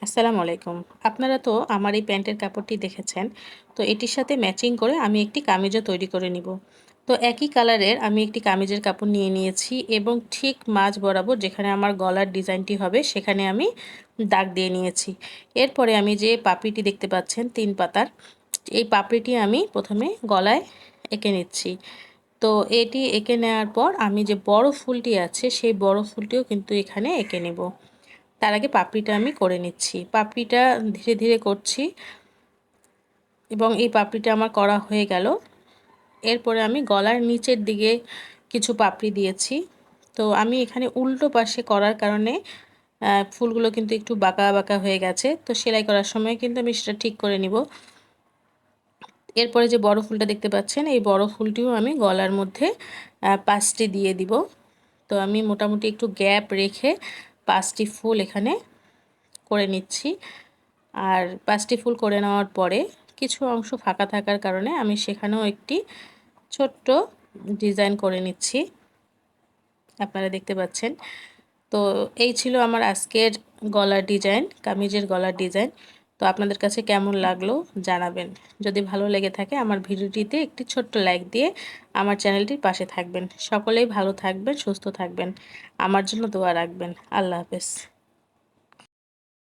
আসসালামু আলাইকুম। আপনারা তো আমার এই প্যান্টের কাপড়টি দেখেছেন। তো এটির সাথে ম্যাচিং করে আমি একটি কামিজও তৈরি করে নিব। তো একই কালারের আমি একটি কামিজের কাপড় নিয়ে নিয়েছি এবং ঠিক মাঝ বরাবর যেখানে আমার গলার ডিজাইনটি হবে সেখানে আমি দাগ দিয়ে নিয়েছি। এরপরে আমি যে পাপড়িটি দেখতে পাচ্ছেন 3 পাতার, এই পাপড়িটি আমি প্রথমে গলায় এঁকে নিচ্ছি। তো এটি এঁকে নেওয়ার পর আমি যে বড় ফুলটি আছে সেই বড় ফুলটিও কিন্তু এখানে এঁকে নেব। তার আগে পাপড়িটা আমি করে নিচ্ছি। পাপড়িটা ধীরে ধীরে করছি এবং এই পাপড়িটা আমার করা হয়ে গেল। এরপরে আমি গলার নিচের দিকে কিছু পাপড়ি দিয়েছি। তো আমি এখানে উল্টো পাশে করার কারণে ফুলগুলো কিন্তু একটু বাঁকা বাঁকা হয়ে গেছে। তো সেলাই করার সময় কিন্তু আমি সেটা ঠিক করে নিব। এরপরে যে বড় ফুলটা দেখতে পাচ্ছেন এই বড় ফুলটিও আমি গলার মধ্যে 5টি দিয়ে দিব। তো আমি মোটামুটি একটু গ্যাপ রেখে 5টি ফুল এখানে করে নিচ্ছি। আর 5টি ফুল করে নেওয়ার পরে কিছু অংশ ফাঁকা থাকার কারণে আমি সেখানেও একটি ছোট্ট ডিজাইন করে নিচ্ছি, আপনারা দেখতে পাচ্ছেন। তো এই ছিল আমার আজকের গলার ডিজাইন, কামিজের গলার ডিজাইন। তো আপনাদের কাছে কেমন লাগলো জানাবেন। যদি ভালো লেগে থাকে আমার ভিডিওটিতে একটি ছোট্ট লাইক দিয়ে আমার চ্যানেলটির পাশে থাকবেন। সকলেই ভালো থাকবেন, সুস্থ থাকবেন, আমার জন্য দোয়া রাখবেন। আল্লাহ হাফেজ।